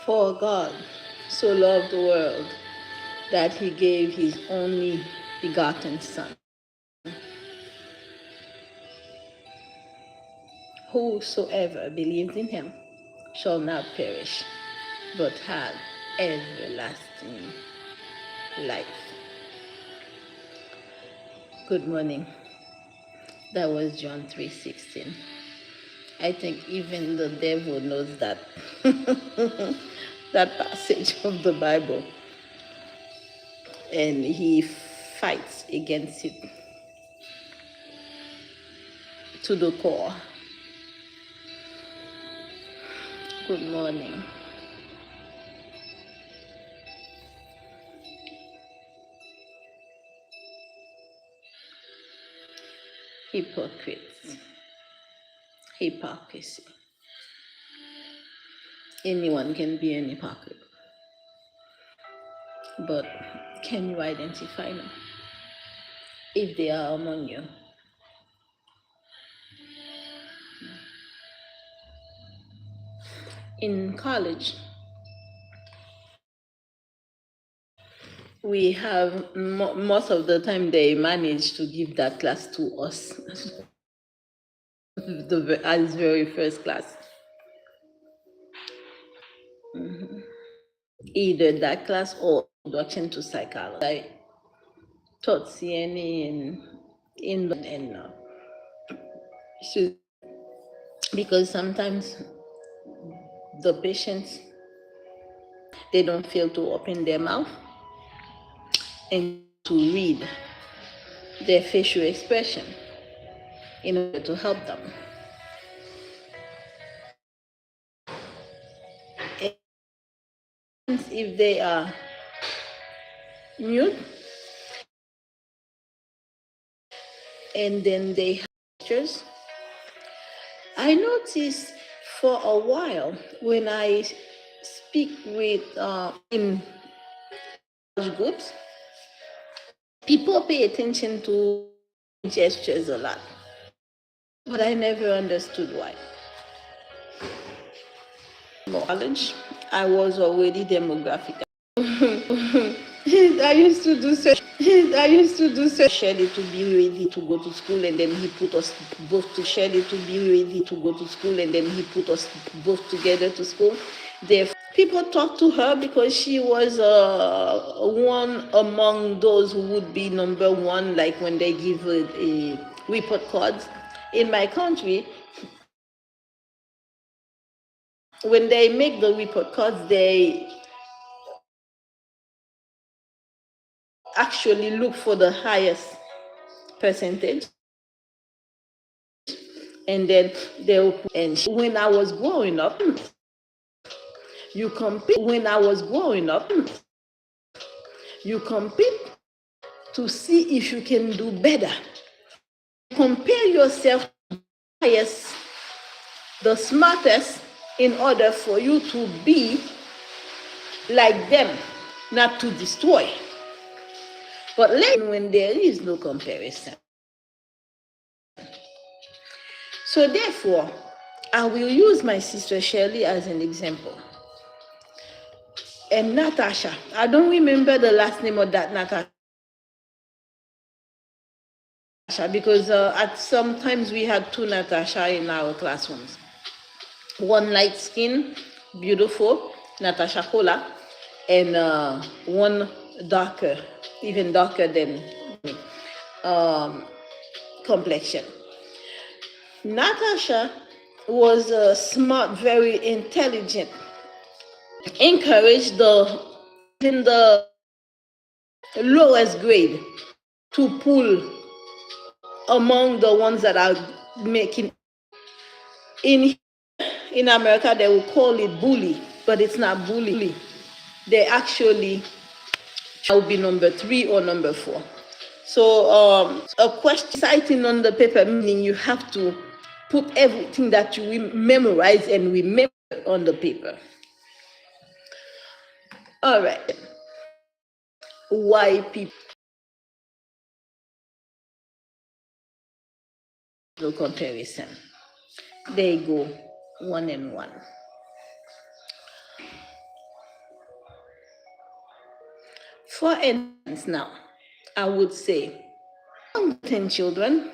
For God so loved the world that he gave his only begotten Son. Whosoever believes in him shall not perish, but have everlasting life. Good morning. That was John 3:16. I think even the devil knows that that passage of the Bible, and he fights against it to the core. Good morning. Hypocrites. Hypocrisy. Anyone can be an hypocrite, but can you identify them if they are among you? In college, we have most of the time they manage to give that class to us as very first class. Either that class or introduction to psychology. I taught CNA in because sometimes the patients, they don't feel to open their mouth and to read their facial expression in order to help them. And if they are mute and then they have gestures, I noticed for a while when I speak with in groups, people pay attention to gestures a lot, but I never understood why. College, I was already demographic. I used to do Shelly to be ready to go to school, and then he put us both to Shelly to be ready to go to school, and then he put us both together to school. People talked to her because she was one among those who would be number one, like when they give a report cards. In my country, when they make the report cards, they actually look for the highest percentage, and then they'll put, and when I was growing up, you compete to see if you can do better. Compare yourself to the highest, the smartest, in order for you to be like them, not to destroy. But later, when there is no comparison. So therefore, I will use my sister Shirley as an example. And Natasha, I don't remember the last name of that Natasha, because at sometimes we had two Natasha in our classrooms. One light skin, beautiful, Natasha Kola, and one darker, even darker than me, complexion. Natasha was smart, very intelligent, encouraged in the lowest grade to pull among the ones that are making. In America, they will call it bully, but it's not bully. They actually will be number 3 or number 4. So a question citing on the paper, meaning you have to put everything that you memorize and remember on the paper. All right. Why people? No comparison. They go one and one. For instance, now, I would say, 10 children,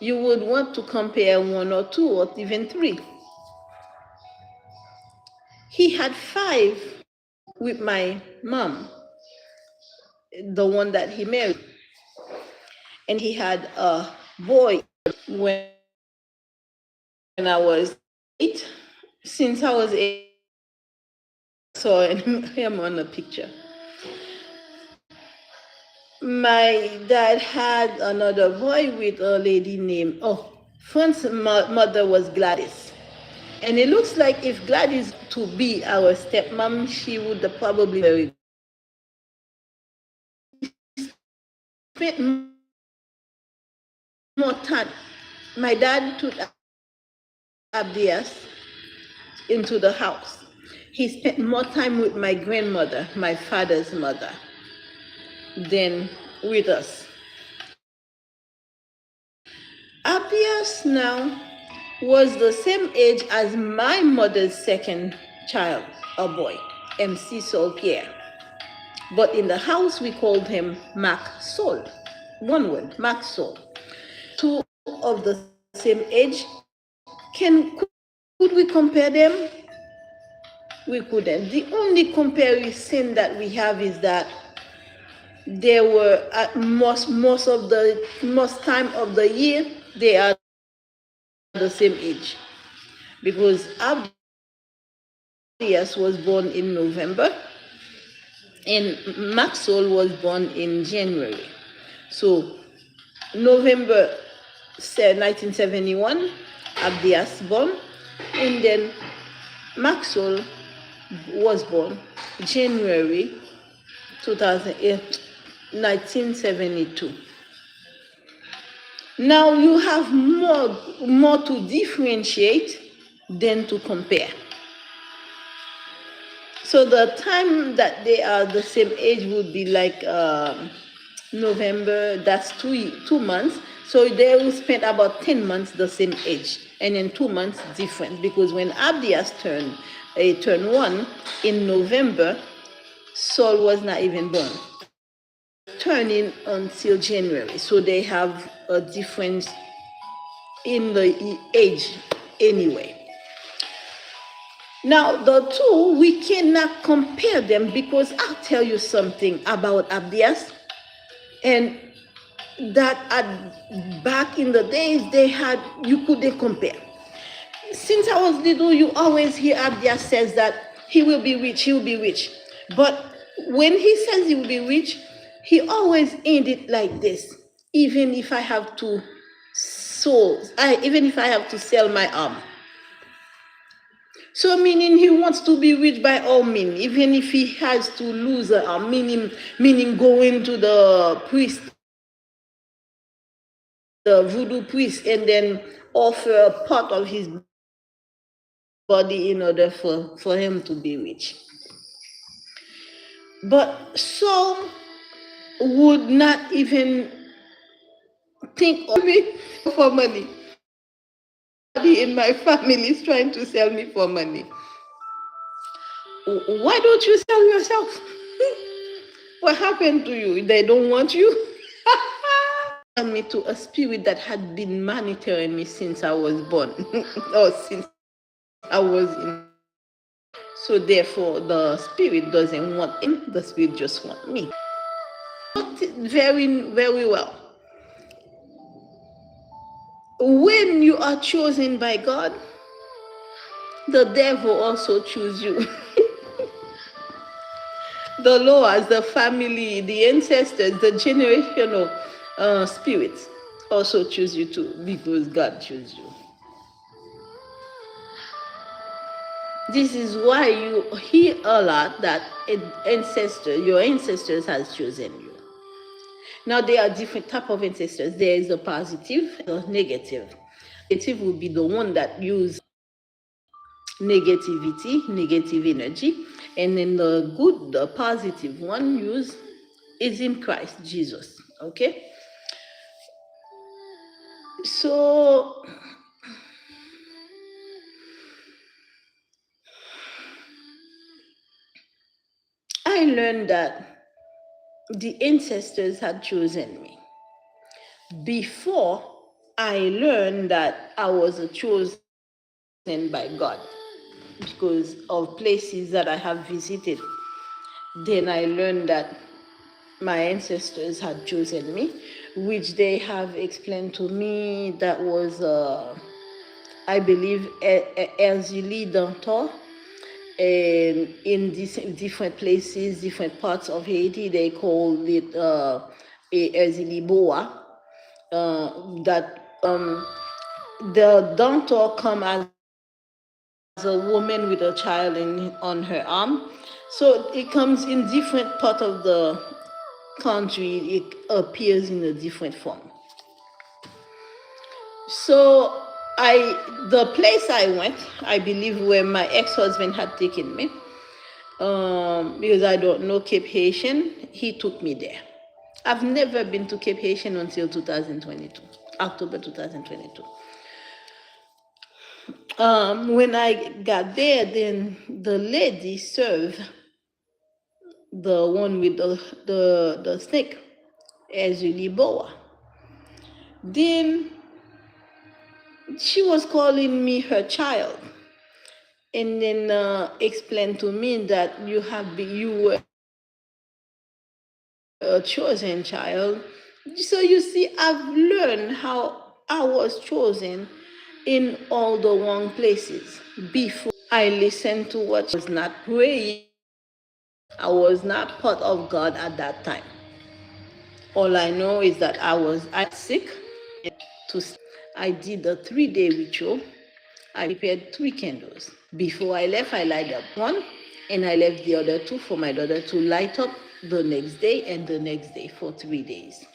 you would want to compare one or two or even three. He had 5 with my mom, the one that he married. And he had a boy when I was 8. Since I was 8, I saw him on the picture. My dad had another boy with a lady named, Fran's mother was Gladys. And it looks like if Gladys to be our stepmom, she would probably very spent more time. My dad took Abdias into the house. He spent more time with my grandmother, my father's mother, than with us. Abdias now was the same age as my mother's second child, a boy, MC Saul Pierre. But in the house, we called him Mac Sol. One word, Mac Sol. 2 of the same age. Could we compare them? We couldn't. The only comparison that we have is that they were at most time of the year they are the same age, because Abdias was born in November and Maxwell was born in January. So November 1971, Abdias born, and then Maxwell was born January 1972. Now you have more to differentiate than to compare. So the time that they are the same age would be like November, that's 2 months. So they will spend about 10 months the same age, and then 2 months different, because when Abdias turned 1 in November, Saul was not even born, turning until January. So they have a difference in the age anyway. Now, the two, we cannot compare them, because I'll tell you something about Abdias, and that back in the days, you couldn't compare. Since I was little, you always hear Abdias says that he will be rich, he will be rich. But when he says he will be rich, he always ended like this: even if I have to sell my arm. So meaning he wants to be rich by all means, even if he has to lose an arm, meaning going to the priest, the voodoo priest, and then offer a part of his body in order for him to be rich. But Saul would not even think of me for money. In my family is trying to sell me for money. Why don't you sell yourself? What happened to you? They don't want you? Me to a spirit that had been monitoring me since I was born, or since I was in. So therefore, the spirit doesn't want him, the spirit just wants me. Very, very well. When you are chosen by God, the devil also chooses you. The laws, the family, the ancestors, the generational spirits also choose you too, because God chose you. This is why you hear a lot that your ancestors has chosen you. Now there are different type of ancestors. There is a positive, a negative. Negative will be the one that use negativity, negative energy, and then the positive one is in Christ Jesus. Okay. So I learned that the ancestors had chosen me. Before I learned that I was chosen by God because of places that I have visited, then I learned that my ancestors had chosen me, which they have explained to me. That was, I believe, Erzili Dantor. And in these different places, different parts of Haiti, they call it Erzili Boa. That the Dantor come as a woman with a child on her arm. So it comes in different part of the country. It appears in a different form. So the place I went, I believe, where my ex-husband had taken me, because I don't know Cape Haitian, he took me there. I've never been to Cape Haitian until 2022, October 2022. When I got there, then the lady served the one with the snake as a boa. Then she was calling me her child, and then explained to me that you were a chosen child. So you see, I've learned how I was chosen in all the wrong places. Before I listened to what was not praying, I was not part of God at that time. All I know is that I was sick. I did a 3-day ritual. I prepared 3 candles. Before I left, I light up one, and I left the other 2 for my daughter to light up the next day and the next day for 3 days.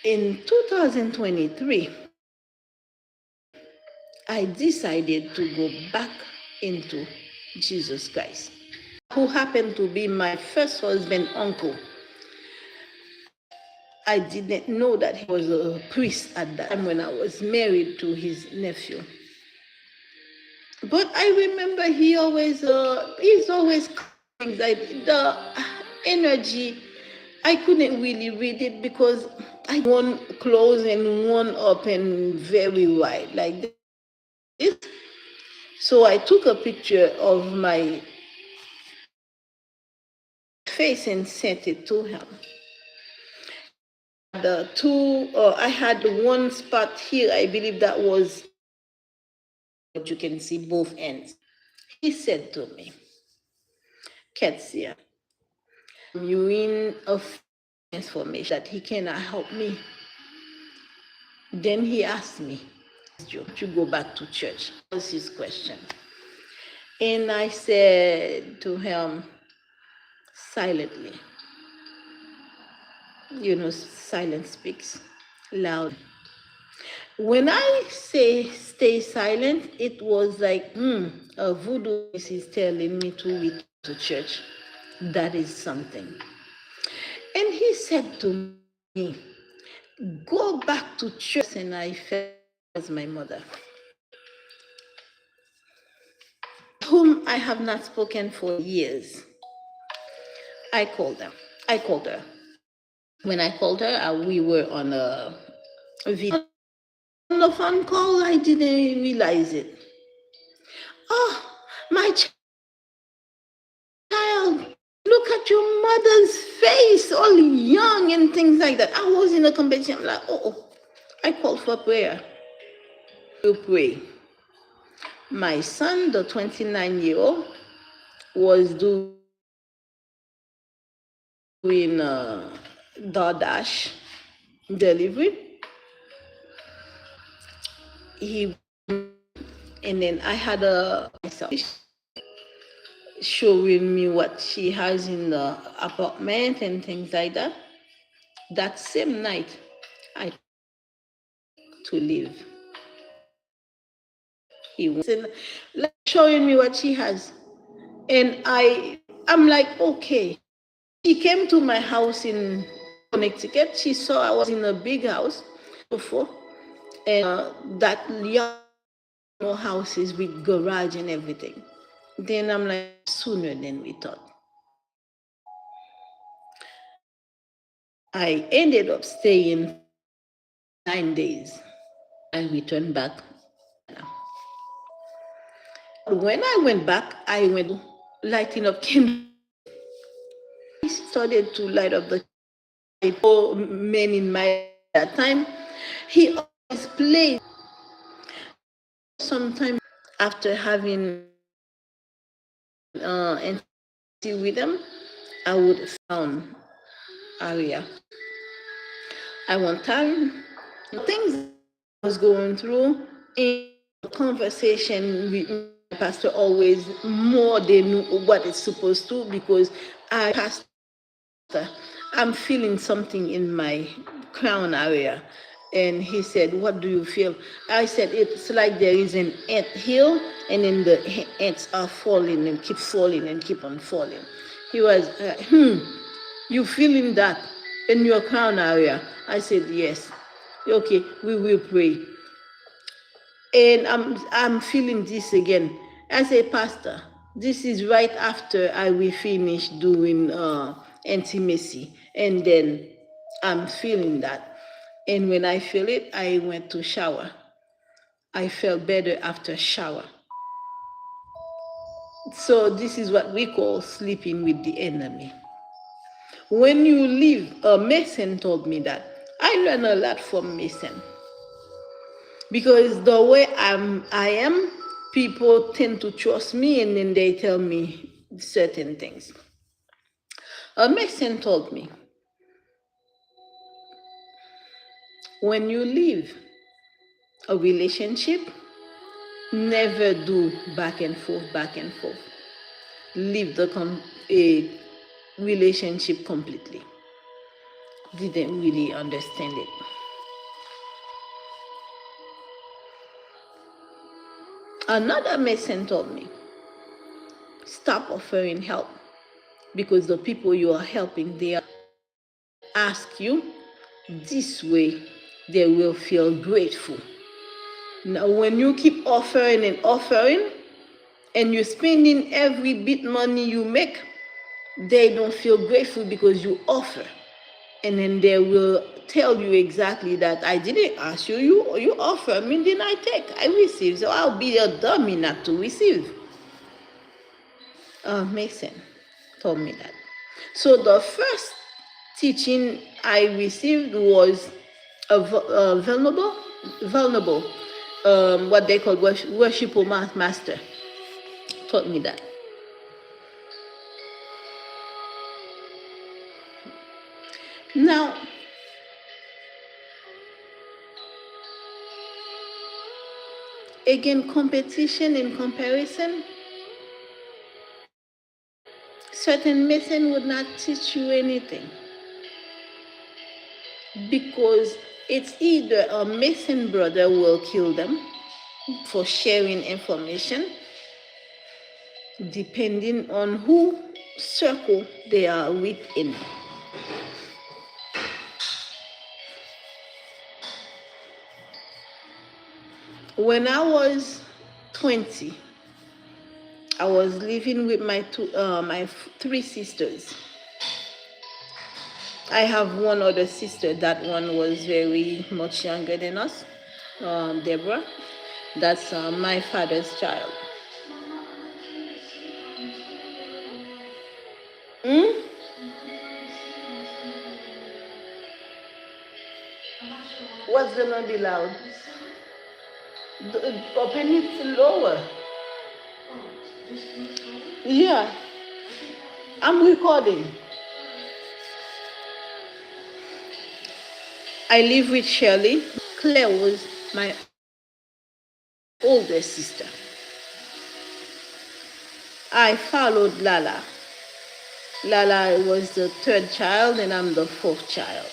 In 2023, I decided to go back into Jesus Christ, who happened to be my first husband's uncle. I didn't know that he was a priest at that time when I was married to his nephew. But I remember he's always like the energy. I couldn't really read it because I one close and one open very wide like this. So I took a picture of my face and sent it to him. I had one spot here, I believe that was, but you can see both ends. He said to me, Ketsia, you in a transformation that he cannot help me. Then he asked me to go back to church. That was his question. And I said to him silently, silence speaks loud. When I say stay silent, it was like a voodoo is telling me to return to church. That is something. And he said to me, go back to church. And I felt as my mother, whom I have not spoken for years. I called her. When I called her, we were on a video. On the phone call, I didn't realize it. Oh, my child, look at your mother's face, all young and things like that. I was in a competition. I'm like, I called for prayer. To pray. My son, the 29-year-old, was doing DoorDash delivery. And then I had myself showing me what she has in the apartment and things like that. That same night, I to leave. He was showing me what she has, and I'm like, okay. She came to my house in Connecticut. She saw I was in a big house before, and that young houses with garage and everything. Then I'm like, sooner than we thought. I ended up staying 9 days. I returned back. When I went back, I went lighting up candles. I started to light up the men in my that time. He always played. Sometimes after having intimacy with them, I would found area. I want time. Things I was going through in conversation with my pastor always more than what it's supposed to, because I pastor, I'm feeling something in my crown area. And he said, what do you feel? I said, it's like there is an ant hill, and then the ants are falling and keep on falling. He was, you feeling that in your crown area? I said, yes. Okay, we will pray. And I'm feeling this again. I say, Pastor, this is right after I will finish doing intimacy, and then I'm feeling that. And when I feel it, I went to shower. I felt better after shower. So this is what we call sleeping with the enemy. When you leave, Mason told me that. I learned a lot from Mason. Because the way I am, people tend to trust me, and then they tell me certain things. Mason told me, when you leave a relationship, never do back and forth. Leave a relationship completely. Didn't really understand it. Another Mason told me, stop offering help, because the people you are helping, they ask you. This way, they will feel grateful. Now, when you keep offering and you're spending every bit money you make, they don't feel grateful because you offer. And then they will tell you exactly that I didn't ask you, you offer me, then I take, I receive. So I'll be a dummy not to receive. Mason told me that. So the first teaching I received was vulnerable, what they call worshipful master taught me that. Now, again, competition and comparison. Certain Mason would not teach you anything, because it's either a Mason brother will kill them for sharing information, depending on who circle they are within. When I was 20, I was living with my three sisters. I have one other sister. That one was very much younger than us, Deborah. That's my father's child. What's gonna be loud? Open it lower. Yeah, I'm recording. I live with Shirley. Claire was my older sister. I followed Lala. Lala was the third child, and I'm the fourth child.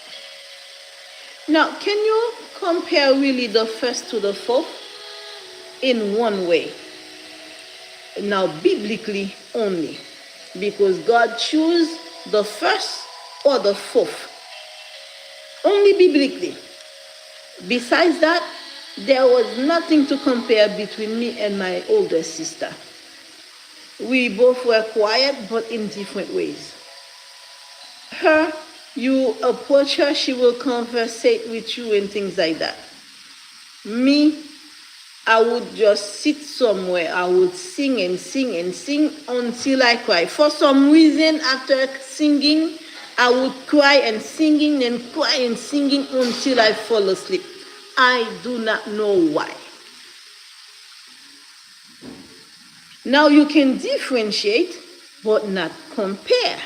Now, can you compare really the first to the fourth? In one way. Now, biblically only, because God chose the first or the fourth. Only biblically. Besides that, there was nothing to compare between me and my older sister. We both were quiet, but in different ways. Her, you approach her, she will conversate with you and things like that. Me, I would just sit somewhere. I would sing and sing and sing until I cry. For some reason, after singing, I would cry and singing until I fall asleep. I do not know why. Now you can differentiate, but not compare.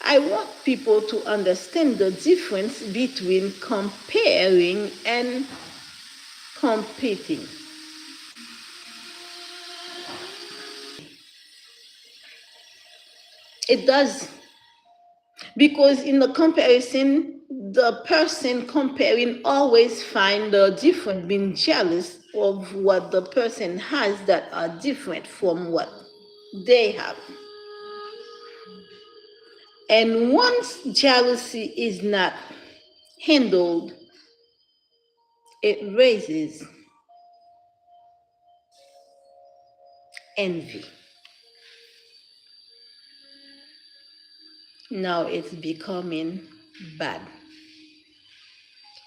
I want people to understand the difference between comparing and competing. It does. Because in the comparison, the person comparing always find the difference, being jealous of what the person has that are different from what they have. And once jealousy is not handled, it raises envy. Now it's becoming bad.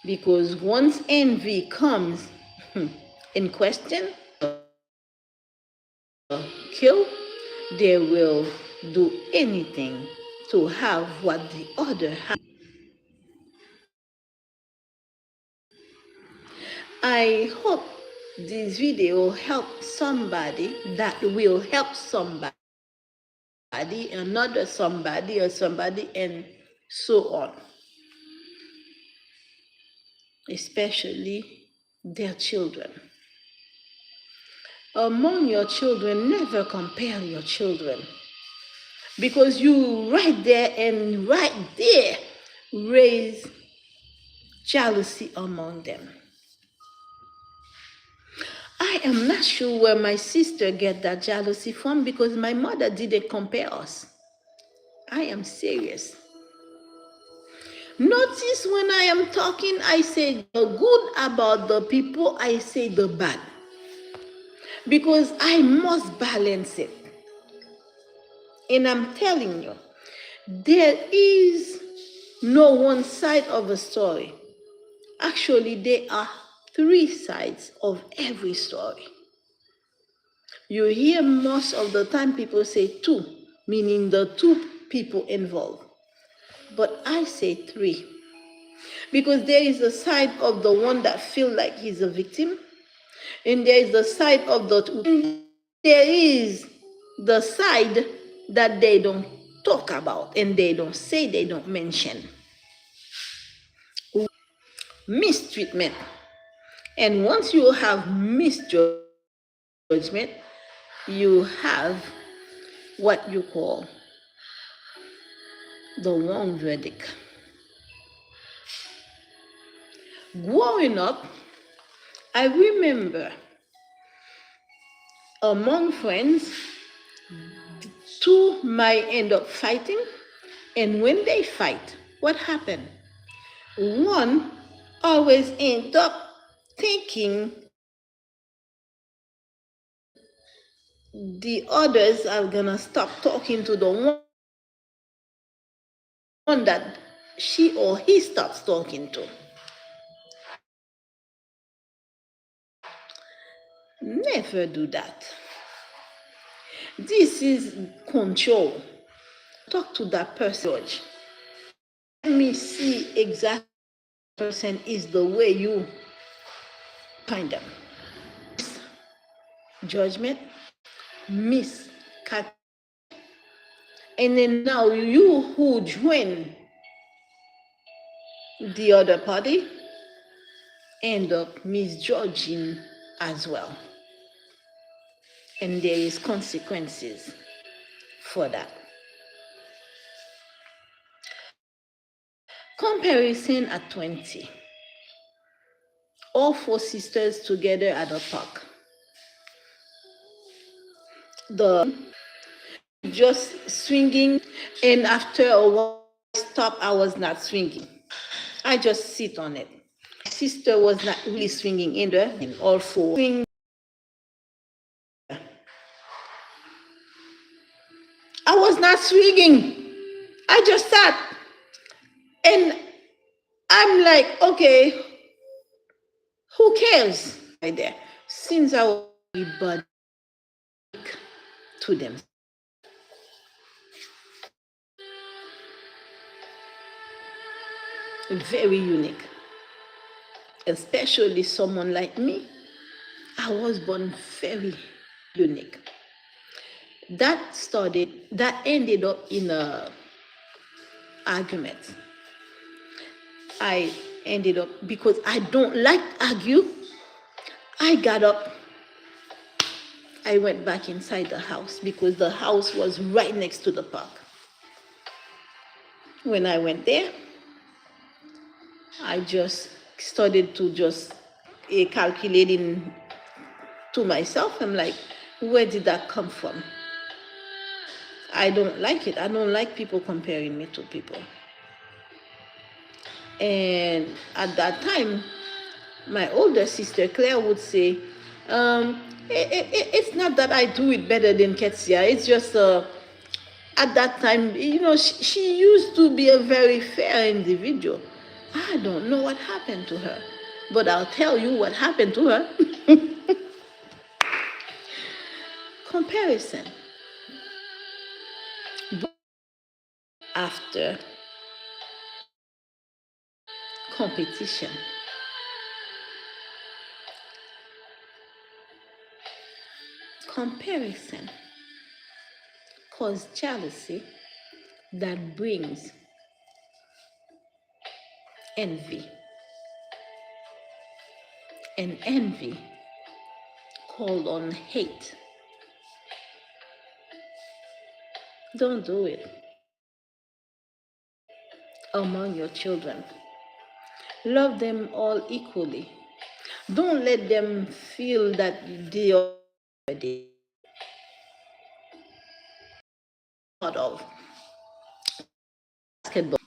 Because once envy comes in question, kill, they will do anything to have what the other has. I hope this video helps somebody that will help somebody, another somebody, or somebody, and so on. Especially their children. Among your children, never compare your children. Because you right there and right there raise jealousy among them. I am not sure where my sister get that jealousy from, because my mother didn't compare us. I am serious. Notice when I am talking, I say the good about the people, I say the bad. Because I must balance it. And I'm telling you, there is no one side of a story. Actually, there are three sides of every story. You hear most of the time people say two, meaning the two people involved. But I say three. Because there is a side of the one that feels like he's a victim, and there is the side of the two. And there is the side that they don't talk about, and they don't say, they don't mention. Mistreatment. And once you have misjudgment, you have what you call the wrong verdict. Growing up, I remember among friends, two might end up fighting, and when they fight, what happened? One always ends up thinking the others are gonna stop talking to the one that she or he stops talking to. Never do that. This is control. Talk to that person. Let me see exactly what person is the way you find them. Judgment, miscat. And then now you who join the other party end up misjudging as well. And there is consequences for that. Comparison at 20. All four sisters together at a park. The just swinging, and after a while I stopped. I was not swinging. I just sit on it. My sister was not really swinging either, and all four swing starts ringing. I just sat and I'm like, okay, who cares? Right there. Since I was everybody to them. Very unique. Especially someone like me. I was born very unique. That ended up in a argument. I ended up, because I don't like argue, I got up. I went back inside the house because the house was right next to the park. When I went there, I just started to just calculating to myself. I'm like, where did that come from? I don't like it. I don't like people comparing me to people. And at that time, my older sister Claire would say, it's not that I do it better than Ketsia. It's just at that time, she used to be a very fair individual. I don't know what happened to her, but I'll tell you what happened to her. Comparison. After competition. Comparison causes jealousy that brings envy. And envy called on hate. Don't do it among your children. Love them all equally. Don't let them feel that they are part of basketball.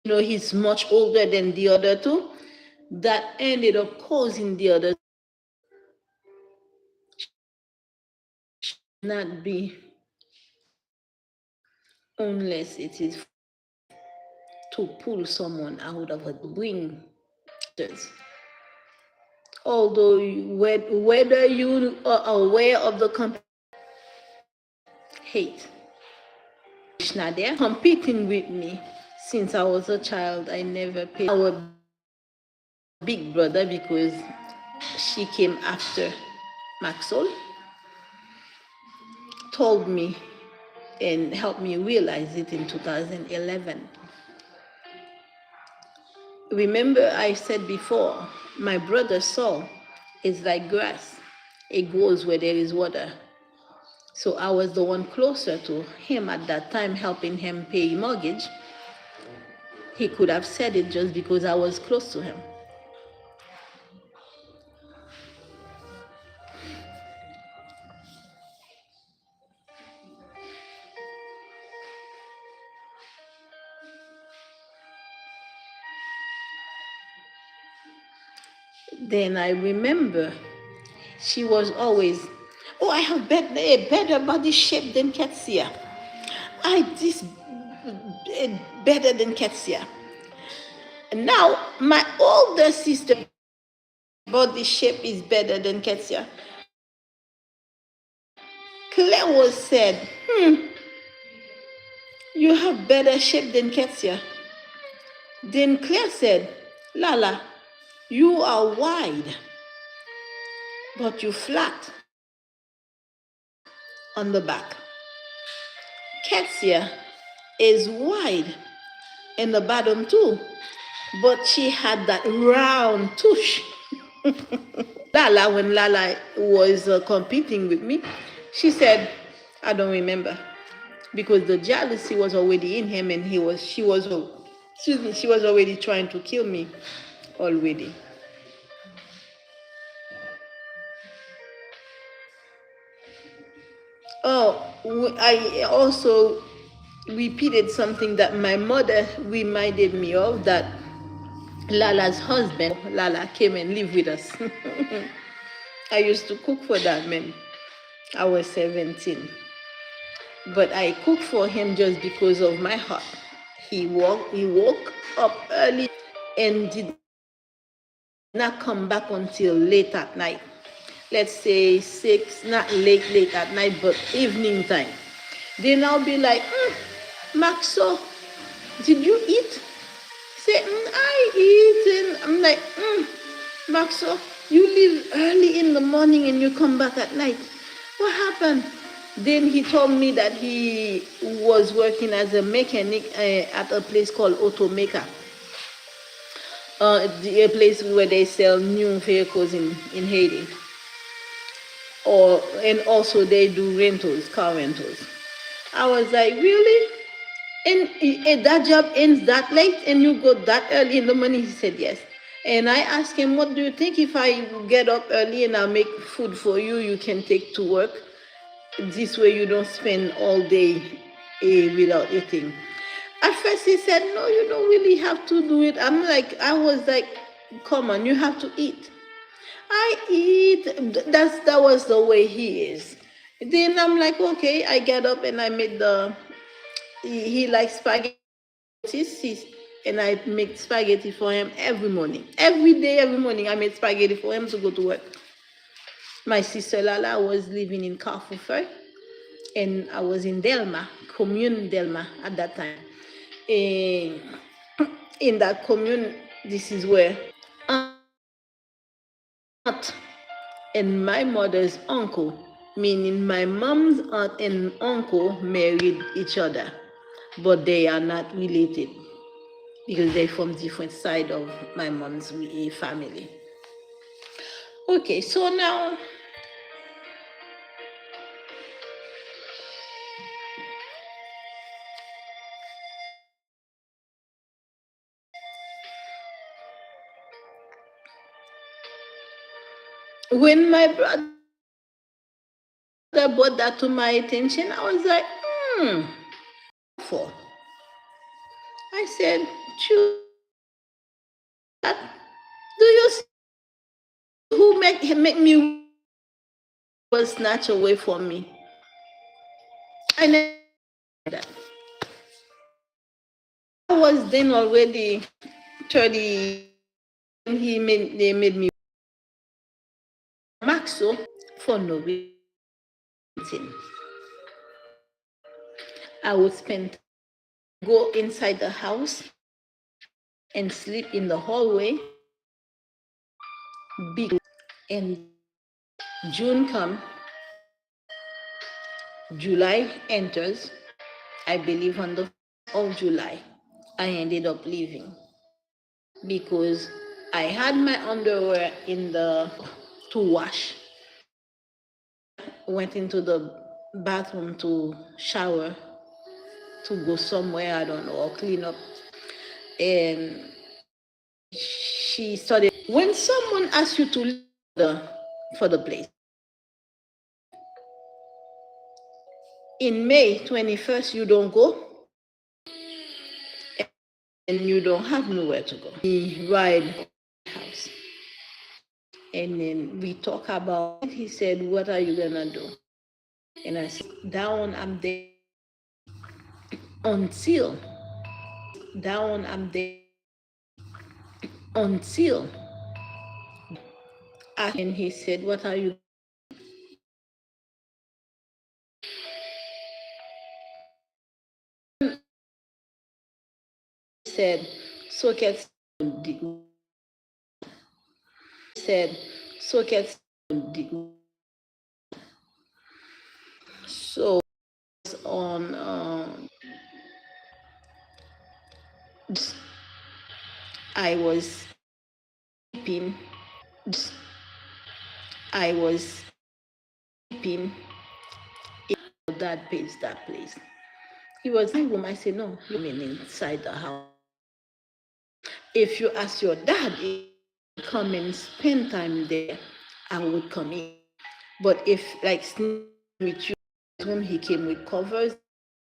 He's much older than the other two. That ended up causing the other not be, unless it is to pull someone out of a bring. Although whether you are aware of the hate, they're competing with me since I was a child. I never paid our big brother because she came after Maxwell, told me and helped me realize it in 2011. Remember, I said before, my brother Saul is like grass. It grows where there is water. So I was the one closer to him at that time, helping him pay mortgage. He could have said it just because I was close to him. Then I remember she was always, oh, I have a better body shape than Ketsia. This better than Ketsia. Now, my older sister body shape is better than Ketsia. Claire was said, you have better shape than Ketsia. Then Claire said, Lala, you are wide, but you flat on the back. Ketsia is wide in the bottom too, but she had that round tush. Lala, when Lala was competing with me, she said, I don't remember, because the jealousy was already in him, and she was already trying to kill me already. Oh, I also repeated something that my mother reminded me of, that Lala's husband, Lala, came and lived with us. I used to cook for that man. I was 17. but I cooked for him just because of my heart. He woke up early and did not come back until late at night. Let's say 6, not late at night, but evening time. Then I'll be like, Maxo, did you eat? Say, I eat. And I'm like, Maxo, you leave early in the morning and you come back at night. What happened? Then he told me that he was working as a mechanic at a place called Automaker, a place where they sell new vehicles in Haiti. And also they do rentals, car rentals. I was like, really? And that job ends that late and you go that early in the morning? He said yes. And I asked him, what do you think if I get up early and I make food for you, you can take to work? This way you don't spend all day without eating. At first he said, no, you don't really have to do it. I was like, come on, you have to eat. I eat. That was the way he is. Then I'm like, okay, I get up and I made he likes spaghetti, and I make spaghetti for him every morning. Every day, every morning, I made spaghetti for him to go to work. My sister Lala was living in Carrefour, and I was in Delma, commune Delma at that time. And in that commune, this is where aunt and my mother's uncle, meaning my mom's aunt and uncle, married each other, but they are not related because they're from different side of my mom's family. Okay, so now when my brother brought that to my attention, I was like, for. I said, choose that. Do you see who make me was snatched away from me? I never did that. I was then already 30. They made me Maxo for no reason. I would go inside the house and sleep in the hallway. And June come, July enters. I believe on the 1st of July, I ended up leaving because I had my underwear in the to wash. Went into the bathroom to shower, to go somewhere, I don't know, or clean up. And she started, when someone asks you to leave for the place, in May 21st, you don't go and you don't have nowhere to go. We ride house. And then we talk about it. He said, what are you gonna do? And I said, down, I'm there until down, I'm there until. And he said, what are you? He said, sockets. Said, sockets. So on I was sleeping. I was sleeping. That place. He was in the room. I said, no, you mean inside the house. If you ask your dad to come and spend time there, I would come in. But if like with you, room he came with covers,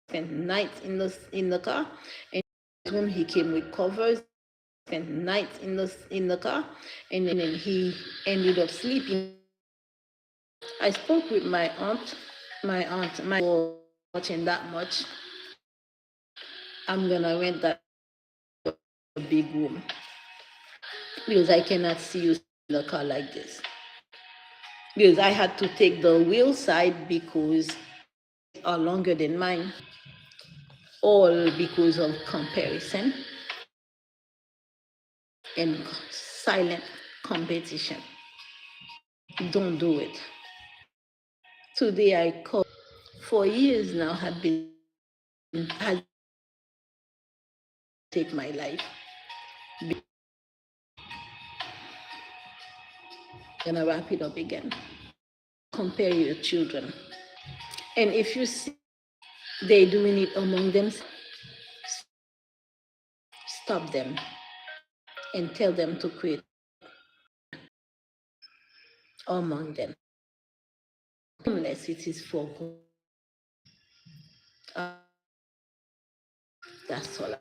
spent nights in the car, and room he came with covers, spent nights in the car, and then he ended up sleeping. I spoke with my aunt, and that much, I'm gonna rent that big room because I cannot see you in a car like this. Because I had to take the wheel side because it's are longer than mine, all because of comparison and silent competition. Don't do it. Today I call. For years now had been had take my life. Gonna wrap it up again. Compare your children. And if you see they doing it among them, stop them and tell them to quit among them. Unless it is for good. That's all.